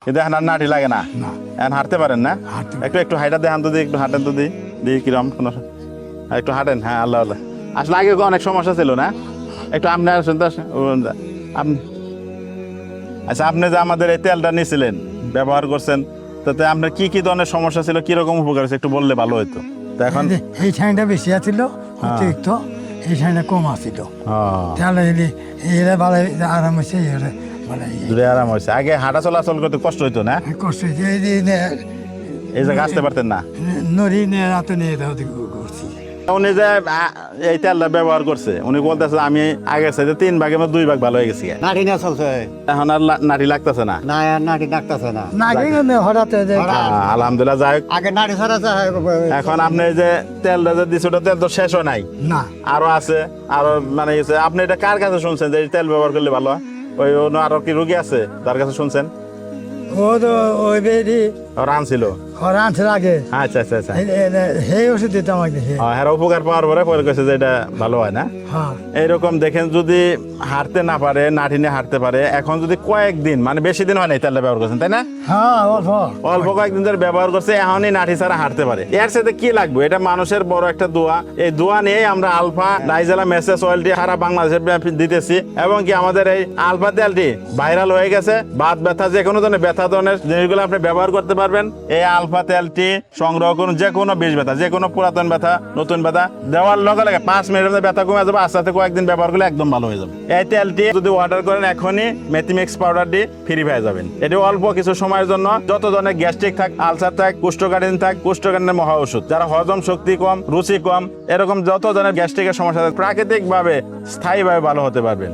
কিন্তু এখন আর নাটি লাগে না, এখন হাঁটতে পারেন না? একটু একটু হাইটা দেখান তো, একটু হাঁটেন তো, দিই কিরম কোনো একটু হাঁটেন। হ্যাঁ, আল্লাহ আল্লাহ। আসলে আগে অনেক সমস্যা ছিল না, একটু আপনি আসেন তো, আপনি। আচ্ছা, আপনি যে আমাদের এই তেলটা নিয়েছিলেন, ব্যবহার করছেন, তাতে আপনার কি কি ধরনের সমস্যা ছিল, কিরকম উপকার হয়েছে একটু বললে ভালো হতো। তো এখন এই ঠাইটা বেশি আছিল অতিরিক্ত, এই ঠাইটা কম আছিল, তাহলে এরা ভালো আরাম হয়েছে, এরা ভালো দূরে আরাম হয়েছে। আগে হাঁটা চলাচল করতে কষ্ট হইতো না, কষ্ট হয়েছে। এই জায়গায় আসতে পারতেন না। নদী নিয়ে রাতে নিয়ে করছি। উনি যে এই তেলটা ব্যবহার করছে, উনি বলতেছে আমি আগের চাইতে 3 ভাগের মধ্যে 2 ভাগ ভালো হয়ে গেছি। নাটি না চলছে, এখন আর নাটি লাগতেছে না। না নাটি ডাকতেছে না। না কিন্তু হঠাৎ আলহামদুলিল্লাহ, যাই হোক। আগে নাটি ছাড়া এখন আপনি যে তেলটা যে দিচ্ছে, ওটা তেল তো শেষ হয় নাই, না আরো আছে, আরো মানে আপনি এটা কার কাছে শুনছেন যে এই তেল ব্যবহার করলে ভালো হয়? ওই অন্য আরো কি রোগী আছে তার কাছে শুনছেন? ও তো ওই বেরি ওরা আনছিল। আনছে আগে, আচ্ছা আচ্ছা আচ্ছা। সেই ওষুধ দিতাম আমাকে। হ্যাঁ, উপকার পাওয়ার পরে পরে কইছে যে এটা ভালো হয় না। হ্যাঁ, এইরকম দেখেন, যদি হাঁটতে না পারে, নাঠি নিয়ে হাঁটতে পারে, এখন যদি কয়েকদিন, মানে বেশি দিন হয় না তেলটা ব্যবহার করছেন, তাই না? হ্যাঁ, অল্প অল্প কয়েকদিন ধরে ব্যবহার করছে, এখনই নাঠি ছাড়া হাঁটতে পারে। এর সাথে কি লাগবে? এটা মানুষের বড় একটা দোয়া। এই দোয়া নিয়েই আমরা আলফা নাইজেলা মেসেজ অয়েলটি সারা বাংলাদেশে দিতেছি, এবং কি আমাদের এই আলফা তেলটি ভাইরাল হয়ে গেছে। বাত ব্যথা, যে কোনো ধরনের ব্যথা ধরনের জিনিসগুলো আপনি ব্যবহার করতে পারবেন। এই আলফা তেলটি সংগ্রহ করুন, যে কোনো বিষ ব্যথা, যে কোনো পুরাতন ব্যথা, নতুন ব্যথা দেওয়ার লগে লগে 5 মিনিটের মধ্যে ব্যথা কমে যাবে। আস্তে আস্তে কয়েকদিন ব্যবহার করলে একদম ভালো হয়ে যাবে। এই তেলটি যদি অর্ডার করেন, এখনই মেথিমিক্স পাউডারটি ফ্রি পেয়ে যাবেন। এটি অল্প কিছু সময়ের জন্য যত ধরনের গ্যাস্ট্রিক থাক, আলসার থাক, কোষ্ঠকাঠিন্য থাক, কোষ্ঠকাঠিন্যের মহা ওষুধ। যারা হজম শক্তি কম, রুচি কম, এরকম যত ধরনের গ্যাস্ট্রিকের সমস্যা থাকে, প্রাকৃতিক ভাবে স্থায়ীভাবে ভালো হতে পারবেন।